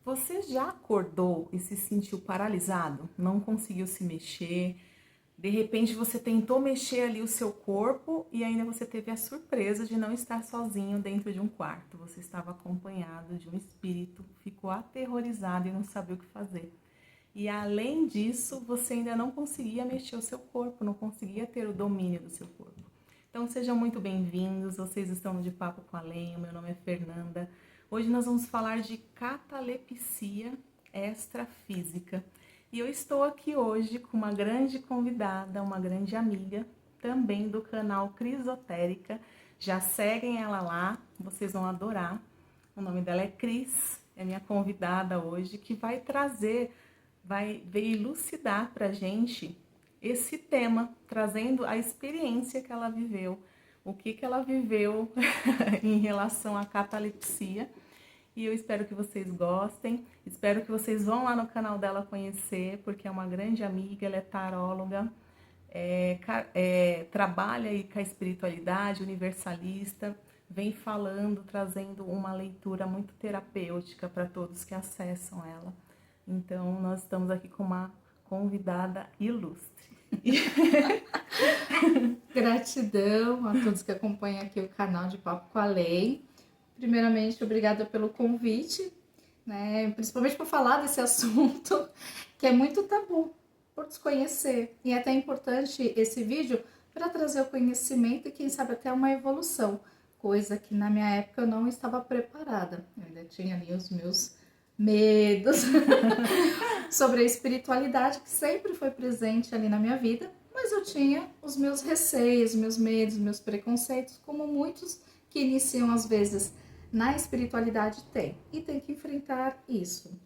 Você já acordou e se sentiu paralisado? Não conseguiu se mexer? De repente você tentou mexer ali o seu corpo e ainda você teve a surpresa de não estar sozinho dentro de um quarto. Você estava acompanhado de um espírito, ficou aterrorizado e não sabia o que fazer. E além disso, você ainda não conseguia mexer o seu corpo, não conseguia ter o domínio do seu corpo. Então sejam muito bem-vindos, vocês estão no De Papo com a Lenha, meu nome é Fernanda. Hoje nós vamos falar de catalepsia extrafísica. E eu estou aqui hoje com uma grande convidada, uma grande amiga, também do canal Crisotérica. Já seguem ela lá, vocês vão adorar. O nome dela é Cris, é minha convidada hoje, que vai elucidar pra gente esse tema, trazendo a experiência que ela viveu, o que ela viveu em relação à catalepsia. E eu espero que vocês gostem, espero que vocês vão lá no canal dela conhecer, porque é uma grande amiga, ela é taróloga, trabalha aí com a espiritualidade universalista, vem falando, trazendo uma leitura muito terapêutica para todos que acessam ela. Então, nós estamos aqui com uma convidada ilustre. Gratidão a todos que acompanham aqui o canal de Papo com a Lei. Primeiramente, obrigada pelo convite, né? Principalmente por falar desse assunto que é muito tabu, por desconhecer. E é até importante esse vídeo para trazer o conhecimento e quem sabe até uma evolução, coisa que na minha época eu não estava preparada. Eu ainda tinha ali os meus medos sobre a espiritualidade que sempre foi presente ali na minha vida, mas eu tinha os meus receios, meus medos, meus preconceitos, como muitos que iniciam às vezes na espiritualidade tem, e tem que enfrentar isso.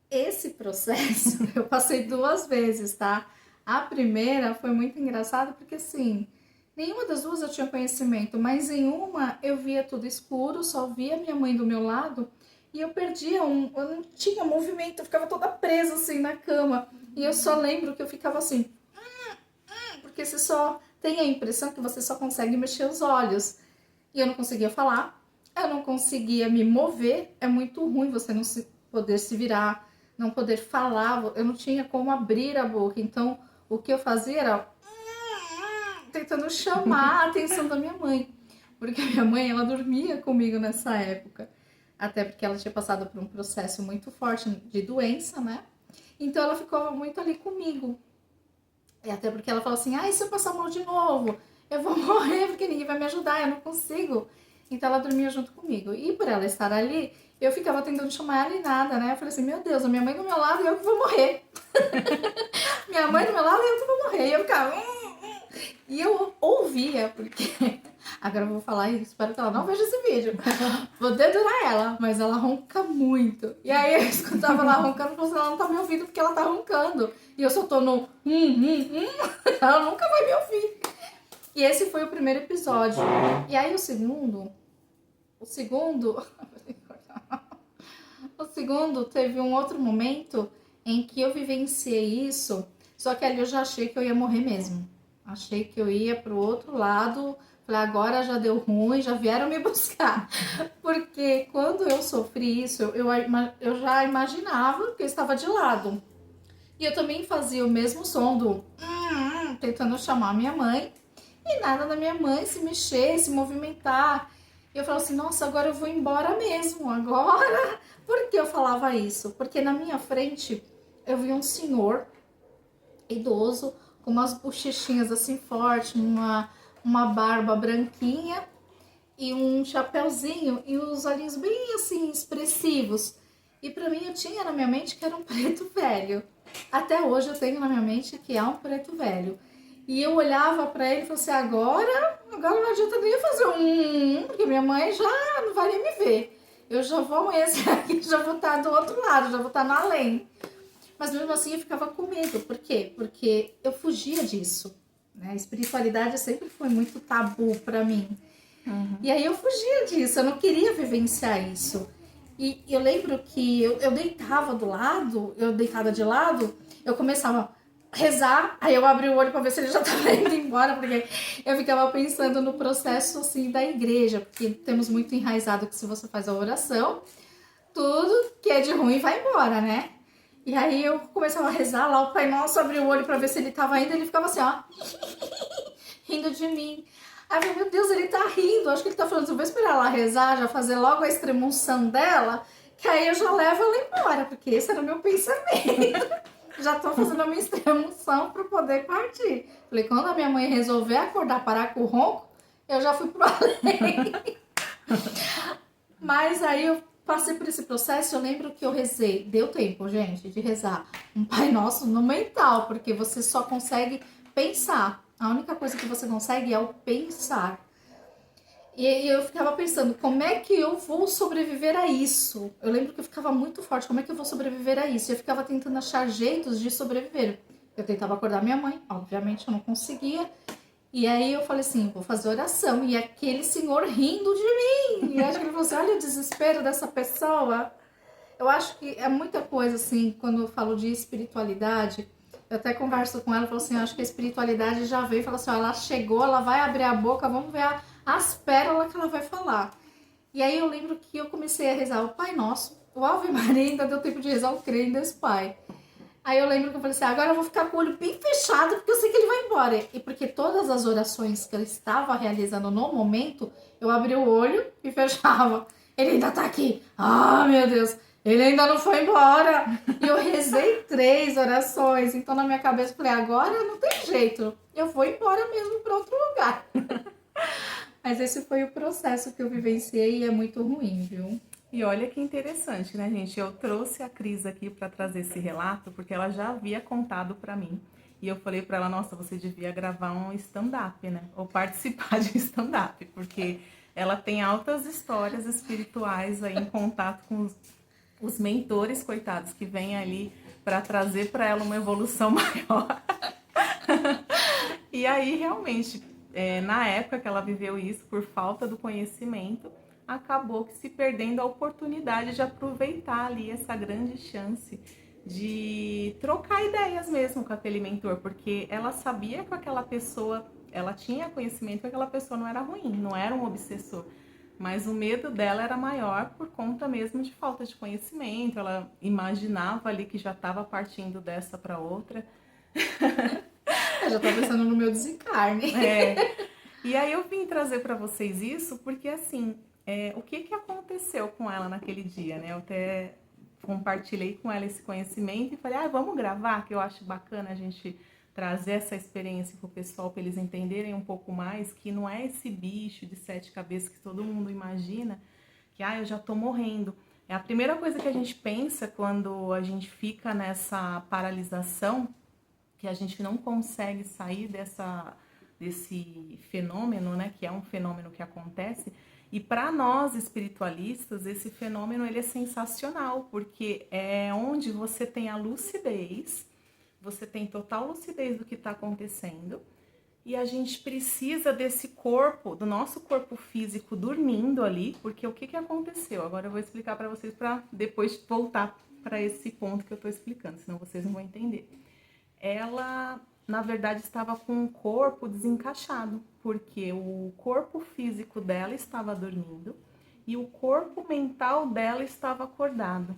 Esse processo eu passei 2 vezes, tá? A primeira foi muito engraçada porque assim, nenhuma das duas eu tinha conhecimento, mas em uma eu via tudo escuro, só via minha mãe do meu lado. E eu perdia eu não tinha movimento, eu ficava toda presa assim na cama. E eu só lembro que eu ficava assim, porque você só tem a impressão que você só consegue mexer os olhos. E eu não conseguia falar, eu não conseguia me mover, é muito ruim você não poder se virar, não poder falar, eu não tinha como abrir a boca. Então, o que eu fazia era tentando chamar a atenção da minha mãe. Porque a minha mãe, ela dormia comigo nessa época. Até porque ela tinha passado por um processo muito forte de doença, né? Então ela ficava muito ali comigo. E até porque ela falou assim, se eu passar mal de novo, eu vou morrer porque ninguém vai me ajudar, eu não consigo. Então ela dormia junto comigo. E por ela estar ali, eu ficava tentando chamar ela e nada, né? Eu falei assim, meu Deus, a minha mãe do meu lado e eu que vou morrer. Minha mãe do meu lado e eu que vou morrer. E eu ficava... E eu ouvia, porque... Agora eu vou falar e espero que ela não veja esse vídeo. Vou dedurar ela, mas ela ronca muito. E aí eu escutava ela roncando, falando assim, ela não tá me ouvindo porque ela tá roncando. E eu só tô no ela nunca vai me ouvir. E esse foi o primeiro episódio. E aí o segundo teve um outro momento em que eu vivenciei isso, só que ali eu já achei que eu ia morrer mesmo. Achei que eu ia pro outro lado. Falei, agora já deu ruim, já vieram me buscar. Porque quando eu sofri isso, eu já imaginava que eu estava de lado. E eu também fazia o mesmo som do tentando chamar minha mãe. E nada da minha mãe se mexer, se movimentar. E eu falava assim, nossa, agora eu vou embora mesmo, agora. Por que eu falava isso? Porque na minha frente eu vi um senhor idoso, com umas bochechinhas assim fortes, uma barba branquinha e um chapéuzinho e os olhinhos bem assim expressivos. E pra mim eu tinha na minha mente que era um preto velho. Até hoje eu tenho na minha mente que é um preto velho. E eu olhava pra ele e falava assim, agora não adianta nem fazer porque minha mãe já não vai nem me ver. Eu já vou amanhecer aqui, já vou estar do outro lado, já vou estar no além. Mas mesmo assim eu ficava com medo. Por quê? Porque eu fugia disso. Né? A espiritualidade sempre foi muito tabu pra mim. E aí eu fugia disso, eu não queria vivenciar isso. E eu lembro que eu deitava de lado, eu começava a rezar, aí eu abri o olho pra ver se ele já tava indo embora, porque eu ficava pensando no processo assim da igreja, porque temos muito enraizado que se você faz a oração, tudo que é de ruim vai embora, né? E aí eu começava a rezar lá, o Pai Nosso abriu o olho pra ver se ele tava indo, ele ficava assim, ó, rindo de mim. Aí eu falei, meu Deus, ele tá rindo, acho que ele tá falando, eu vou esperar ela rezar, já fazer logo a extremunção dela, que aí eu já levo ela embora, porque esse era o meu pensamento. Já tô fazendo a minha extremunção pra poder partir. Falei, quando a minha mãe resolver acordar, parar com o ronco, eu já fui pro além. Mas aí eu passei por esse processo, eu lembro que eu rezei, deu tempo, gente, de rezar um Pai Nosso no mental, porque você só consegue pensar. A única coisa que você consegue é o pensar. E eu ficava pensando, como é que eu vou sobreviver a isso? Eu lembro que eu ficava muito forte, como é que eu vou sobreviver a isso? Eu ficava tentando achar jeitos de sobreviver. Eu tentava acordar minha mãe, obviamente eu não conseguia. E aí eu falei assim, vou fazer oração. E aquele senhor rindo de mim. E acho que ele falou assim, olha o desespero dessa pessoa. Eu acho que é muita coisa assim, quando eu falo de espiritualidade, eu até converso com ela, falo assim, eu acho que a espiritualidade já veio, fala assim, ó, ela chegou, ela vai abrir a boca, vamos ver as pérolas que ela vai falar. E aí eu lembro que eu comecei a rezar o Pai Nosso, o Ave Maria, ainda deu tempo de rezar o Creio em Deus Pai. Aí eu lembro que eu falei assim, agora eu vou ficar com o olho bem fechado, porque eu sei que ele vai embora. E porque todas as orações que eu estava realizando no momento, eu abri o olho e fechava. Ele ainda tá aqui. Ah, meu Deus. Ele ainda não foi embora. E eu rezei 3 orações. Então na minha cabeça eu falei, agora não tem jeito. Eu vou embora mesmo para outro lugar. Mas esse foi o processo que eu vivenciei e é muito ruim, viu? E olha que interessante, né, gente? Eu trouxe a Cris aqui para trazer esse relato porque ela já havia contado para mim. E eu falei para ela, nossa, você devia gravar um stand-up, né? Ou participar de um stand-up, porque ela tem altas histórias espirituais aí em contato com os mentores, coitados, que vêm ali para trazer para ela uma evolução maior. E aí, realmente, na época que ela viveu isso, por falta do conhecimento, acabou que se perdendo a oportunidade de aproveitar ali essa grande chance de trocar ideias mesmo com aquele mentor, porque ela sabia que aquela pessoa, ela tinha conhecimento que aquela pessoa não era ruim, não era um obsessor, mas o medo dela era maior por conta mesmo de falta de conhecimento, ela imaginava ali que já estava partindo dessa para outra. Eu já tô pensando no meu desencarne. E aí eu vim trazer para vocês isso porque, assim, o que aconteceu com ela naquele dia, né? Eu até compartilhei com ela esse conhecimento e falei, vamos gravar, que eu acho bacana a gente trazer essa experiência pro pessoal, para eles entenderem um pouco mais que não é esse bicho de 7 cabeças que todo mundo imagina, que, eu já tô morrendo. É a primeira coisa que a gente pensa quando a gente fica nessa paralisação, que a gente não consegue sair desse fenômeno, né, que é um fenômeno que acontece. E para nós espiritualistas, esse fenômeno ele é sensacional, porque é onde você tem a lucidez, você tem total lucidez do que está acontecendo, e a gente precisa desse corpo, do nosso corpo físico dormindo ali, porque o que aconteceu? Agora eu vou explicar para vocês para depois voltar para esse ponto que eu estou explicando, senão vocês não vão entender. Ela, na verdade, estava com o corpo desencaixado, porque o corpo físico dela estava dormindo e o corpo mental dela estava acordado.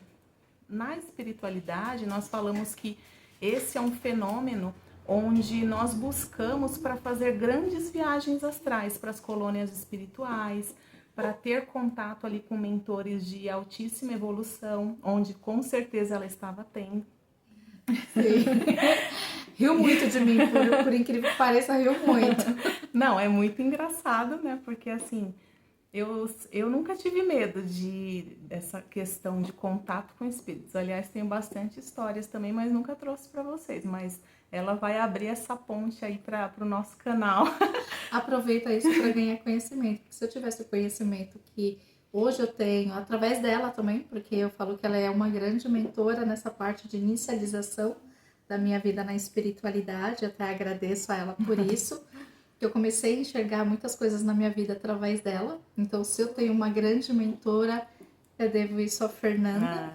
Na espiritualidade, nós falamos que esse é um fenômeno onde nós buscamos para fazer grandes viagens astrais para as colônias espirituais, para ter contato ali com mentores de altíssima evolução, onde com certeza ela estava tendo. Sim. Riu muito de mim, por incrível que pareça, riu muito. Não, é muito engraçado, né? Porque assim, eu nunca tive medo dessa questão de contato com espíritos. Aliás, tenho bastante histórias também, mas nunca trouxe para vocês. Mas ela vai abrir essa ponte aí para o nosso canal. Aproveita isso para ganhar conhecimento. Porque se eu tivesse o conhecimento que hoje eu tenho, através dela também, porque eu falo que ela é uma grande mentora nessa parte de inicialização da minha vida na espiritualidade, eu até agradeço a ela por isso. Eu comecei a enxergar muitas coisas na minha vida através dela. Então, se eu tenho uma grande mentora, eu devo isso a Fernanda.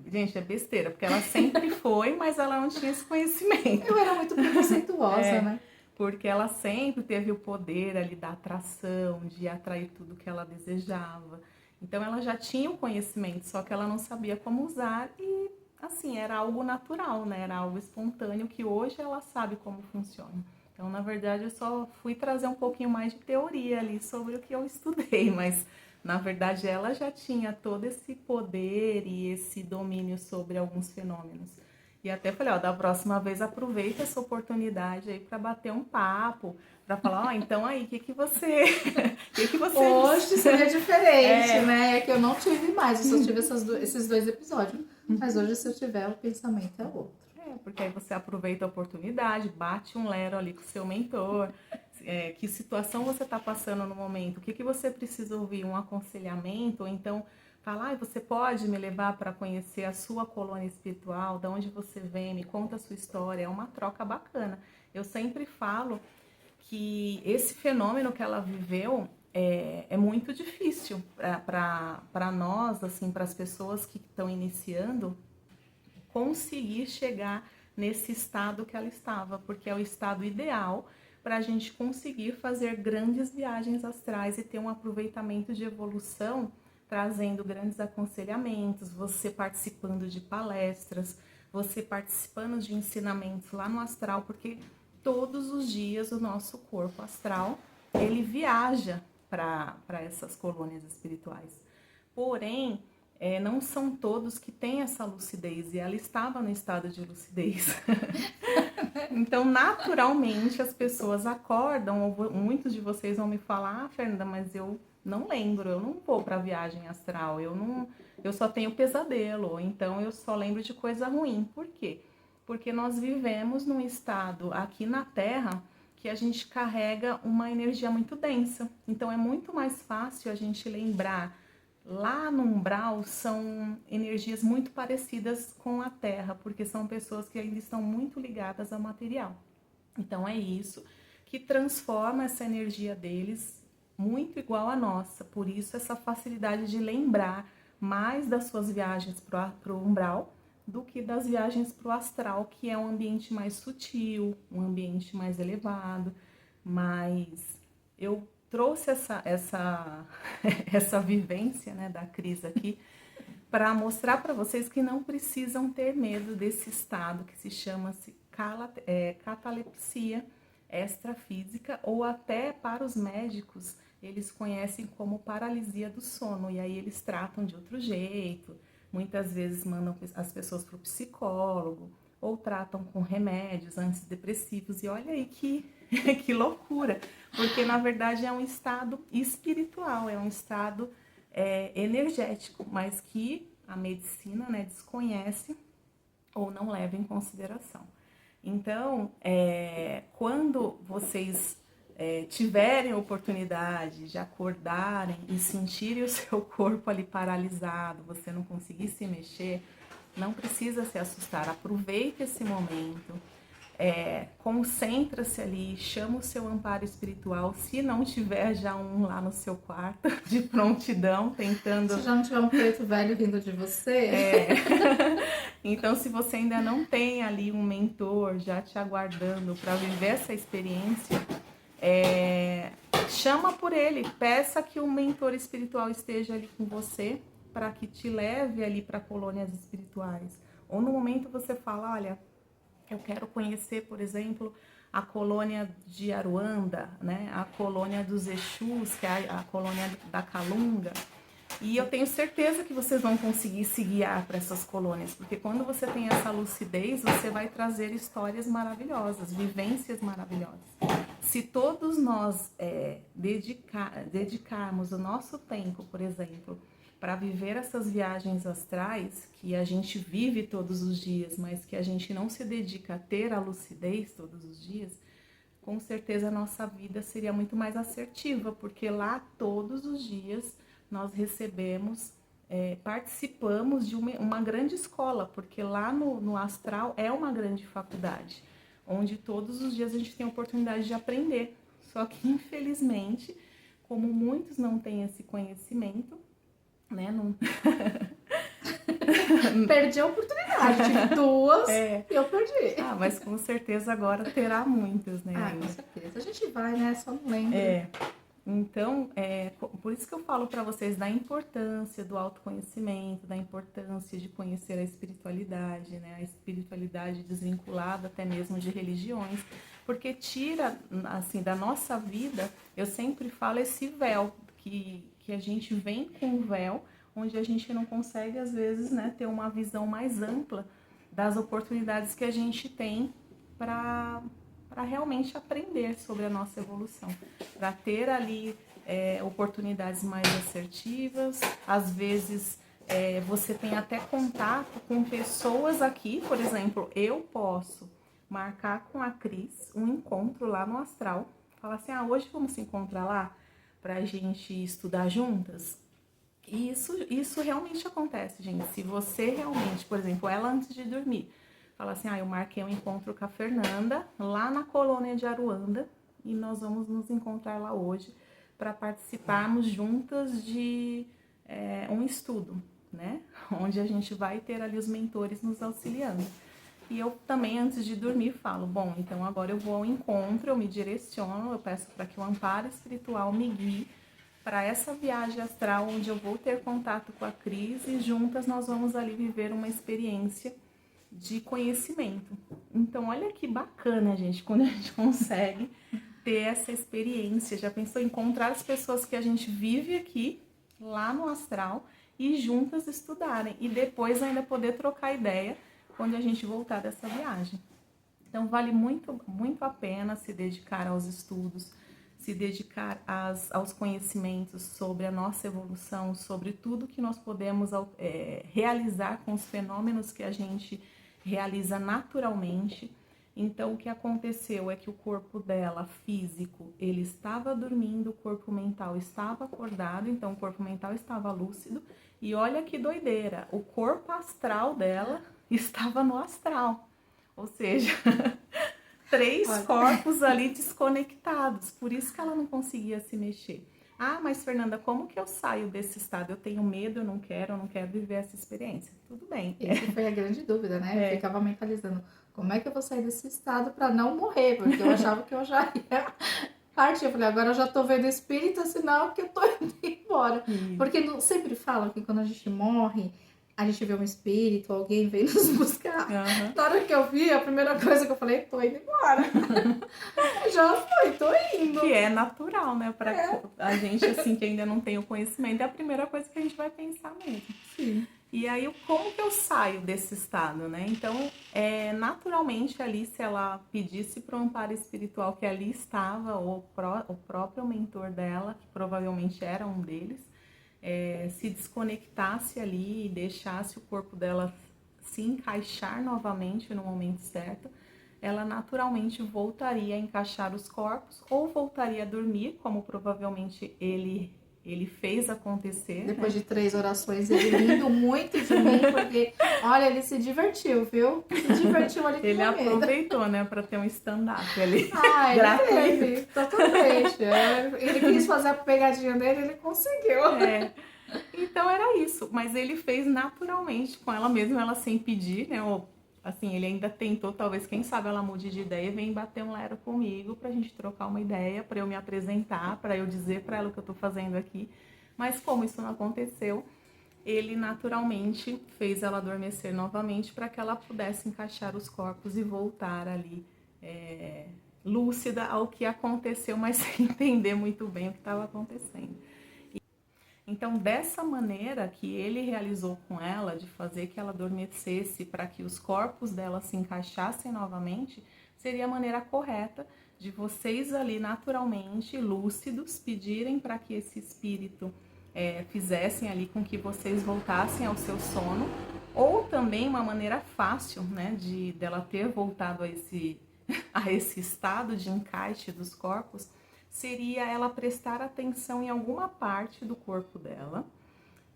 Gente, é besteira, porque ela sempre foi, mas ela não tinha esse conhecimento. Eu era muito preconceituosa, né? Porque ela sempre teve o poder ali da atração, de atrair tudo que ela desejava. Então ela já tinha o conhecimento, só que ela não sabia como usar e assim, era algo natural, né? Era algo espontâneo que hoje ela sabe como funciona. Então, na verdade, eu só fui trazer um pouquinho mais de teoria ali sobre o que eu estudei, mas na verdade ela já tinha todo esse poder e esse domínio sobre alguns fenômenos. E até falei, ó, da próxima vez aproveita essa oportunidade aí para bater um papo, para falar, ó, então aí, o que que você, o que você Hoje seria diferente, É. né? É que eu não tive mais, eu só tive esses 2 episódios. Mas hoje, se eu tiver, o pensamento é outro. Porque aí você aproveita a oportunidade, bate um lero ali com o seu mentor, que situação você está passando no momento, o que, que você precisa ouvir, um aconselhamento, ou então falar, ah, você pode me levar para conhecer a sua colônia espiritual, de onde você vem, me conta a sua história, é uma troca bacana. Eu sempre falo que esse fenômeno que ela viveu é muito difícil para nós, assim, para as pessoas que estão iniciando, conseguir chegar nesse estado que ela estava, porque é o estado ideal para a gente conseguir fazer grandes viagens astrais e ter um aproveitamento de evolução, trazendo grandes aconselhamentos, você participando de palestras, você participando de ensinamentos lá no astral, porque todos os dias o nosso corpo astral, ele viaja para essas colônias espirituais. Porém, não são todos que têm essa lucidez, e ela estava no estado de lucidez. Então, naturalmente, as pessoas acordam, muitos de vocês vão me falar, ah, Fernanda, mas eu não lembro, eu não vou para viagem astral, eu só tenho pesadelo, então eu só lembro de coisa ruim. Por quê? Porque nós vivemos num estado aqui na Terra que a gente carrega uma energia muito densa. Então é muito mais fácil a gente lembrar. Lá no umbral são energias muito parecidas com a Terra, porque são pessoas que ainda estão muito ligadas ao material. Então é isso que transforma essa energia deles muito igual à nossa. Por isso essa facilidade de lembrar mais das suas viagens para o umbral do que das viagens para o astral, que é um ambiente mais sutil, um ambiente mais elevado. Mas eu trouxe essa vivência, né, da Cris aqui para mostrar para vocês que não precisam ter medo desse estado que se chama-se catalepsia extrafísica, ou até para os médicos eles conhecem como paralisia do sono, e aí eles tratam de outro jeito, muitas vezes mandam as pessoas para o psicólogo ou tratam com remédios antidepressivos, e olha aí que que loucura, porque na verdade é um estado espiritual, é um estado energético, mas que a medicina, né, desconhece ou não leva em consideração. Então, quando vocês tiverem a oportunidade de acordarem e sentirem o seu corpo ali paralisado, você não conseguir se mexer, não precisa se assustar, aproveite esse momento. Concentra-se ali, chama o seu amparo espiritual, se não tiver já um lá no seu quarto, de prontidão, tentando... Se já não tiver um preto velho vindo de você... Então, se você ainda não tem ali um mentor já te aguardando para viver essa experiência, chama por ele, peça que um mentor espiritual esteja ali com você, para que te leve ali para colônias espirituais. Ou no momento você fala, olha... Eu quero conhecer, por exemplo, a colônia de Aruanda, né? A colônia dos Exus, que é a colônia da Calunga. E eu tenho certeza que vocês vão conseguir se guiar para essas colônias, porque quando você tem essa lucidez, você vai trazer histórias maravilhosas, vivências maravilhosas. Se todos nós dedicarmos o nosso tempo, por exemplo, para viver essas viagens astrais, que a gente vive todos os dias, mas que a gente não se dedica a ter a lucidez todos os dias, com certeza a nossa vida seria muito mais assertiva, porque lá todos os dias nós recebemos, participamos de uma grande escola, porque lá no astral é uma grande faculdade, onde todos os dias a gente tem a oportunidade de aprender. Só que, infelizmente, como muitos não têm esse conhecimento, né? Não... Perdi a oportunidade, tive duas e eu perdi. Mas com certeza agora terá muitas, né? Com certeza. A gente vai, né? Só não lembro. Então, por isso que eu falo para vocês da importância do autoconhecimento, da importância de conhecer a espiritualidade, né? A espiritualidade desvinculada até mesmo de religiões, porque tira, assim, da nossa vida, eu sempre falo esse véu, que a gente vem com o véu, onde a gente não consegue, às vezes, né, ter uma visão mais ampla das oportunidades que a gente tem para realmente aprender sobre a nossa evolução, para ter ali oportunidades mais assertivas. Às vezes você tem até contato com pessoas aqui, por exemplo, eu posso marcar com a Cris um encontro lá no astral, falar assim, hoje vamos se encontrar lá para a gente estudar juntas. E isso realmente acontece, gente. Se você realmente, por exemplo, ela antes de dormir, fala assim, eu marquei um encontro com a Fernanda lá na colônia de Aruanda e nós vamos nos encontrar lá hoje para participarmos juntas de um estudo, né? Onde a gente vai ter ali os mentores nos auxiliando. E eu também, antes de dormir, falo, bom, então agora eu vou ao encontro, eu me direciono, eu peço para que o amparo espiritual me guie para essa viagem astral, onde eu vou ter contato com a Cris e juntas nós vamos ali viver uma experiência de conhecimento. Então, olha que bacana, gente, quando a gente consegue ter essa experiência. Já pensou em encontrar as pessoas que a gente vive aqui, lá no astral, e juntas estudarem. E depois ainda poder trocar ideia quando a gente voltar dessa viagem. Então, vale muito, muito a pena se dedicar aos estudos, se dedicar aos conhecimentos sobre a nossa evolução, sobre tudo que nós podemos realizar com os fenômenos que a gente realiza naturalmente. Então, o que aconteceu é que o corpo dela, físico, ele estava dormindo, o corpo mental estava acordado, então o corpo mental estava lúcido. E olha que doideira, o corpo astral dela estava no astral. Ou seja, 3 corpos ali desconectados, por isso que ela não conseguia se mexer. Mas Fernanda, como que eu saio desse estado? Eu tenho medo, eu não quero viver essa experiência. Tudo bem. Essa foi a grande dúvida, né? Eu ficava mentalizando, como é que eu vou sair desse estado para não morrer? Porque eu achava que eu já ia partir. Eu falei, agora eu já tô vendo espírito, sinal que eu tô indo embora. Porque sempre falam que quando a gente morre, a gente vê um espírito, alguém vem nos buscar. Na hora que eu vi, a primeira coisa que eu falei, tô indo embora. Já foi, tô indo. Que é natural, né? Pra a gente, assim, que ainda não tem o conhecimento, é a primeira coisa que a gente vai pensar mesmo. Sim. E aí, como que eu saio desse estado, né? Então, naturalmente, ali, se ela pedisse para o amparo espiritual que ali estava, ou o próprio mentor dela, que provavelmente era um deles, se desconectasse ali e deixasse o corpo dela se encaixar novamente no momento certo, ela naturalmente voltaria a encaixar os corpos ou voltaria a dormir, como provavelmente ele fez acontecer. Depois de 3 orações, ele rindo muito de mim, porque, olha, ele se divertiu, viu? Se divertiu ali com ele aproveitou, né, para ter um stand-up ali. Ele teve, totalmente. Ele quis fazer a pegadinha dele, ele conseguiu. Então era isso, mas ele fez naturalmente com ela mesma, ela sem pedir, né? Ou, assim, ele ainda tentou, talvez, quem sabe ela mude de ideia e vem bater um lero comigo pra gente trocar uma ideia, pra eu me apresentar, pra eu dizer pra ela o que eu tô fazendo aqui. Mas como isso não aconteceu, ele naturalmente fez ela adormecer novamente para que ela pudesse encaixar os corpos e voltar ali lúcida ao que aconteceu, mas sem entender muito bem o que estava acontecendo. Então, dessa maneira que ele realizou com ela, de fazer que ela adormecesse para que os corpos dela se encaixassem novamente, seria a maneira correta de vocês ali naturalmente, lúcidos, pedirem para que esse espírito fizessem ali com que vocês voltassem ao seu sono, ou também uma maneira fácil, né, dela ter voltado a esse estado de encaixe dos corpos, seria ela prestar atenção em alguma parte do corpo dela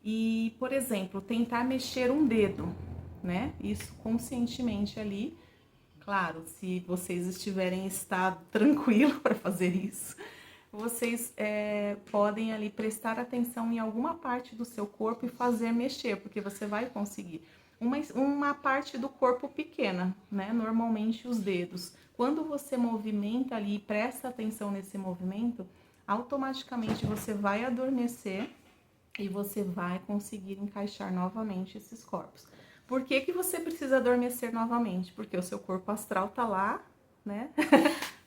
e, por exemplo, tentar mexer um dedo, né? Isso conscientemente ali. Claro, se vocês estiverem em estado tranquilo para fazer isso, vocês podem ali prestar atenção em alguma parte do seu corpo e fazer mexer, porque você vai conseguir. Uma parte do corpo pequena, né? Normalmente os dedos. Quando você movimenta ali e presta atenção nesse movimento, automaticamente você vai adormecer e você vai conseguir encaixar novamente esses corpos. Por que que você precisa adormecer novamente? Porque o seu corpo astral tá lá, né?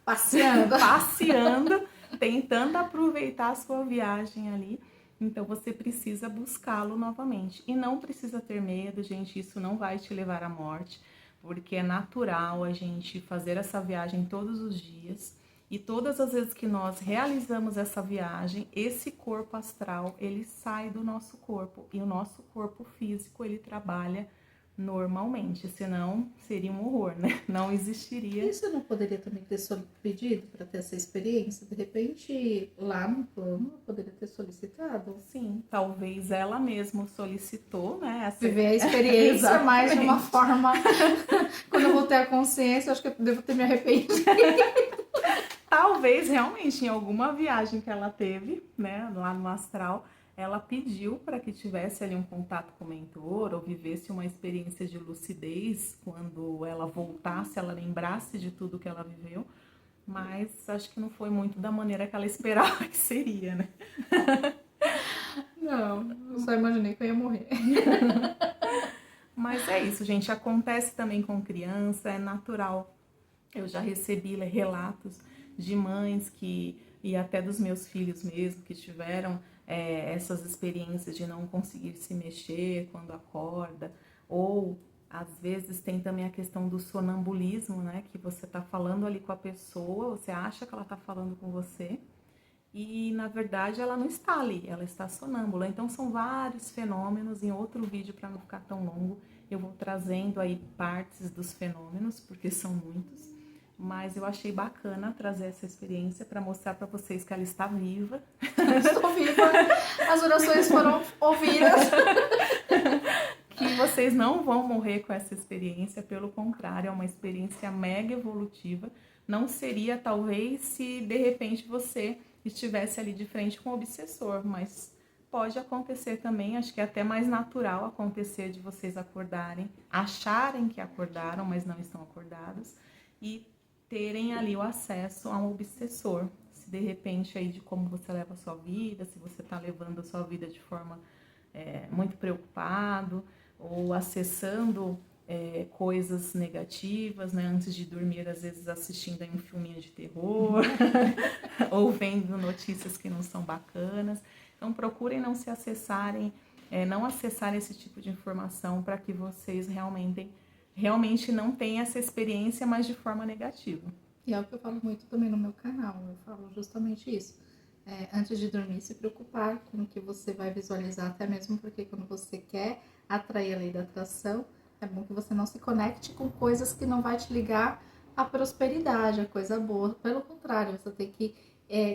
Passeando, tentando aproveitar a sua viagem ali. Então você precisa buscá-lo novamente. E não precisa ter medo, gente, isso não vai te levar à morte, porque é natural a gente fazer essa viagem todos os dias. E todas as vezes que nós realizamos essa viagem, esse corpo astral, ele sai do nosso corpo. E o nosso corpo físico, ele trabalha normalmente, senão seria um horror, né? Não existiria. Isso eu não poderia também ter pedido para ter essa experiência? De repente, lá no plano, eu poderia ter solicitado? Sim, talvez ela mesma solicitou, né? Viver a experiência, mas de uma forma... Quando eu vou ter a consciência, acho que eu devo ter me arrependido. Talvez realmente em alguma viagem que ela teve, né, lá no astral, ela pediu para que tivesse ali um contato com o mentor ou vivesse uma experiência de lucidez quando ela voltasse, ela lembrasse de tudo que ela viveu, mas acho que não foi muito da maneira que ela esperava que seria, né? Não, eu só imaginei que eu ia morrer. Mas é isso, gente, acontece também com criança, é natural. Eu já recebi relatos de mães e até dos meus filhos mesmo, que tiveram essas experiências de não conseguir se mexer quando acorda, ou às vezes tem também a questão do sonambulismo, né? Que você tá falando ali com a pessoa, você acha que ela tá falando com você, e na verdade ela não está ali, ela está sonâmbula. Então são vários fenômenos. Em outro vídeo, para não ficar tão longo, eu vou trazendo aí partes dos fenômenos, porque são muitos. Mas eu achei bacana trazer essa experiência para mostrar para vocês que ela está viva. Estou viva, as orações foram ouvidas. Que vocês não vão morrer com essa experiência, pelo contrário, é uma experiência mega evolutiva. Não seria talvez se de repente você estivesse ali de frente com o obsessor, mas pode acontecer também, acho que é até mais natural acontecer de vocês acordarem, acharem que acordaram, mas não estão acordados, e terem ali o acesso a um obsessor. Se de repente aí de como você leva a sua vida, se você está levando a sua vida de forma muito preocupado, ou acessando coisas negativas, né? Antes de dormir, às vezes assistindo aí um filminho de terror, ou vendo notícias que não são bacanas. Então procurem não se acessarem, não acessar esse tipo de informação para que vocês realmente não tenham essa experiência, mas de forma negativa. E é o que eu falo muito também no meu canal, eu falo justamente isso. Antes de dormir, se preocupar com o que você vai visualizar, até mesmo porque quando você quer atrair a lei da atração, é bom que você não se conecte com coisas que não vai te ligar à prosperidade, à coisa boa. Pelo contrário, você tem que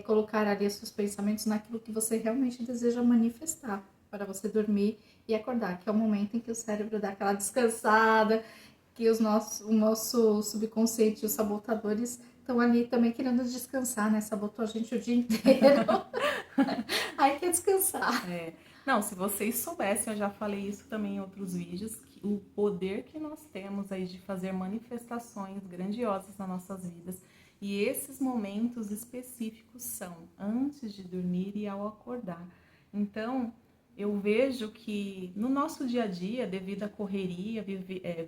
colocar ali os seus pensamentos naquilo que você realmente deseja manifestar, para você dormir e acordar, que é o momento em que o cérebro dá aquela descansada, que o nosso subconsciente e os sabotadores estão ali também querendo descansar, né? Sabotou a gente o dia inteiro. Aí quer descansar. Não, se vocês soubessem, eu já falei isso também em outros vídeos, que o poder que nós temos aí de fazer manifestações grandiosas nas nossas vidas. E esses momentos específicos são antes de dormir e ao acordar. Então, eu vejo que no nosso dia a dia, devido à correria,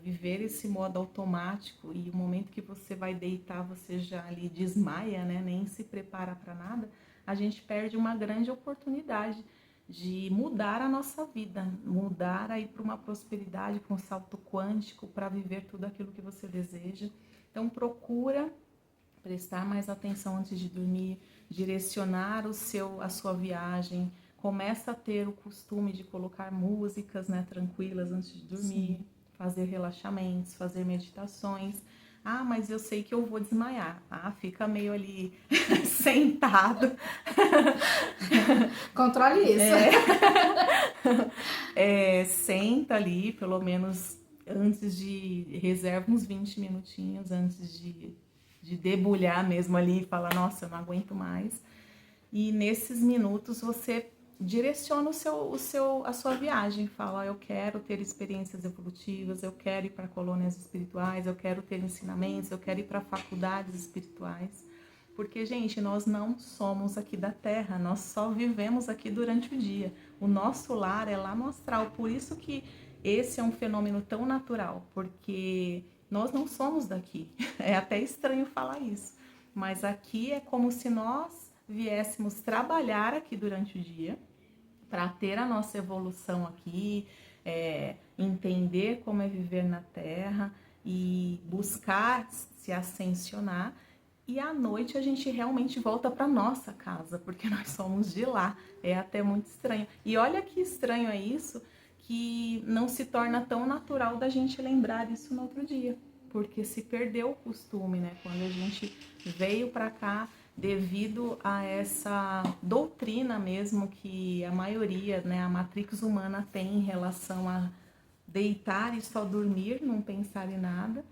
viver esse modo automático, e o momento que você vai deitar, você já ali desmaia, né? Nem se prepara para nada, a gente perde uma grande oportunidade de mudar a nossa vida, mudar aí para uma prosperidade, para um salto quântico, para viver tudo aquilo que você deseja. Então procura prestar mais atenção antes de dormir, direcionar a sua viagem. Começa a ter o costume de colocar músicas, né, tranquilas antes de dormir. Sim. Fazer relaxamentos, fazer meditações. Ah, mas eu sei que eu vou desmaiar. Ah, fica meio ali sentado. Controle isso. Senta ali, pelo menos antes reserva uns 20 minutinhos antes de debulhar mesmo ali e falar, nossa, eu não aguento mais. E nesses minutos você direciona a sua viagem, fala, eu quero ter experiências evolutivas, eu quero ir para colônias espirituais, eu quero ter ensinamentos, eu quero ir para faculdades espirituais. Porque, gente, nós não somos aqui da Terra, nós só vivemos aqui durante o dia. O nosso lar é lá no astral, por isso que esse é um fenômeno tão natural, porque nós não somos daqui. É até estranho falar isso, mas aqui é como se nós viéssemos trabalhar aqui durante o dia para ter a nossa evolução aqui, entender como é viver na Terra e buscar se ascensionar. E à noite a gente realmente volta para nossa casa, porque nós somos de lá. É até muito estranho. E olha que estranho é isso, que não se torna tão natural da gente lembrar isso no outro dia, porque se perdeu o costume, né? Quando a gente veio para cá, devido a essa doutrina mesmo que a maioria, né, a matrix humana tem em relação a deitar e só dormir, não pensar em nada.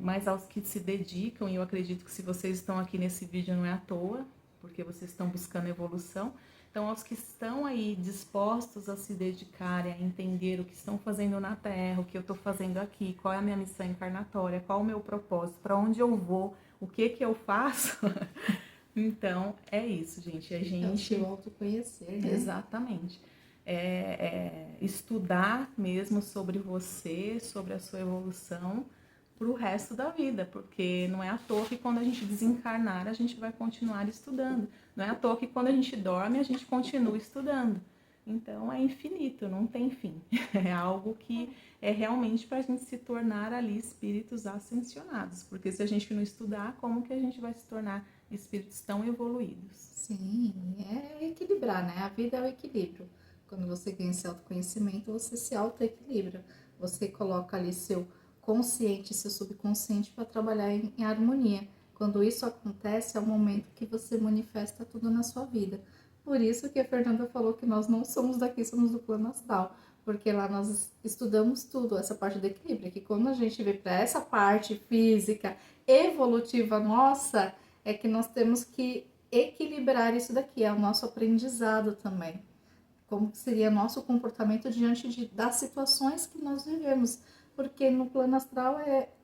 Mas aos que se dedicam, e eu acredito que se vocês estão aqui nesse vídeo não é à toa, porque vocês estão buscando evolução. Então, aos que estão aí dispostos a se dedicarem, a entender o que estão fazendo na Terra, o que eu estou fazendo aqui, qual é a minha missão encarnatória, qual é o meu propósito, para onde eu vou, o que eu faço. Então, é isso, gente. A gente... É o seu autoconhecer, né? Exatamente. Estudar mesmo sobre você, sobre a sua evolução, para o resto da vida, porque não é à toa que quando a gente desencarnar, a gente vai continuar estudando. Não é à toa que quando a gente dorme, a gente continua estudando. Então, é infinito, não tem fim. É algo que é realmente para a gente se tornar ali espíritos ascensionados. Porque se a gente não estudar, como que a gente vai se tornar espíritos tão evoluídos? Sim, é equilibrar, né? A vida é o equilíbrio. Quando você ganha esse autoconhecimento, você se autoequilibra. Você coloca ali seu consciente, seu subconsciente para trabalhar em harmonia. Quando isso acontece, é o momento que você manifesta tudo na sua vida. Por isso que a Fernanda falou que nós não somos daqui, somos do plano astral. Porque lá nós estudamos tudo, essa parte do equilíbrio. Que quando a gente vê para essa parte física, evolutiva nossa, é que nós temos que equilibrar isso daqui. É o nosso aprendizado também. Como seria nosso comportamento diante das situações que nós vivemos. Porque no plano astral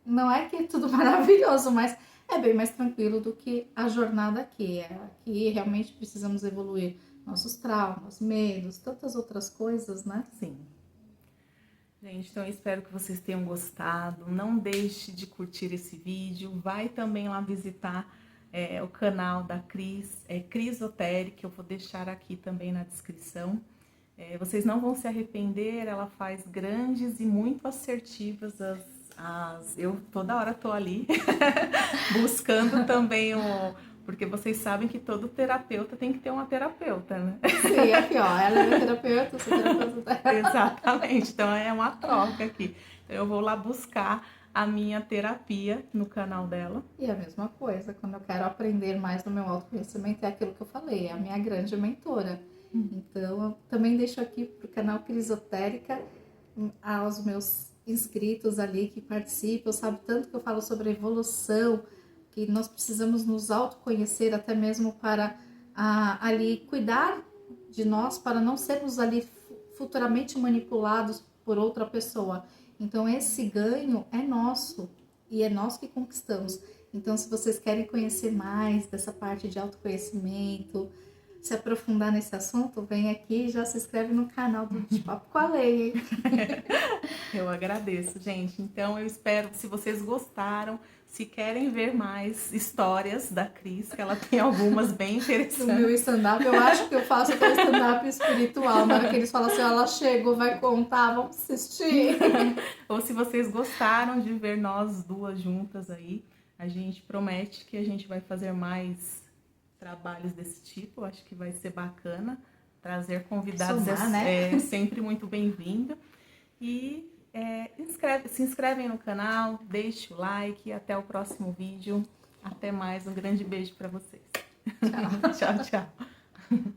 não é que é tudo maravilhoso, mas é bem mais tranquilo do que a jornada aqui. Aqui realmente precisamos evoluir nossos traumas, medos, tantas outras coisas, né? Sim. Gente, então eu espero que vocês tenham gostado. Não deixe de curtir esse vídeo. Vai também lá visitar o canal da Cris, Crisotérica, que eu vou deixar aqui também na descrição. Vocês não vão se arrepender, ela faz grandes e muito assertivas eu toda hora tô ali buscando também porque vocês sabem que todo terapeuta tem que ter uma terapeuta, né? Sim, aqui ó, ela é minha terapeuta, eu sou terapeuta. Exatamente, então é uma troca aqui. Então eu vou lá buscar a minha terapia no canal dela. E a mesma coisa, quando eu quero aprender mais do meu autoconhecimento, é aquilo que eu falei, é a minha grande mentora. Então, eu também deixo aqui pro canal Crisotérica, aos meus inscritos ali que participam, sabe tanto que eu falo sobre evolução, que nós precisamos nos autoconhecer até mesmo para ali cuidar de nós, para não sermos ali futuramente manipulados por outra pessoa. Então, esse ganho é nosso e é nós que conquistamos. Então, se vocês querem conhecer mais dessa parte de autoconhecimento, se aprofundar nesse assunto, vem aqui e já se inscreve no canal do De Papo com a Lei. Eu agradeço, gente. Então, eu espero que se vocês gostaram, se querem ver mais histórias da Cris, que ela tem algumas bem interessantes. No meu stand-up, eu acho que eu faço até stand-up espiritual. Na hora que eles falam assim, ela chegou, vai contar, vamos assistir. Ou se vocês gostaram de ver nós duas juntas aí, a gente promete que a gente vai fazer mais trabalhos desse tipo. Eu acho que vai ser bacana. Trazer convidados é sempre muito bem-vindo. E se inscrevem no canal, deixe o like e até o próximo vídeo. Até mais, um grande beijo para vocês. Tchau. Tchau, tchau.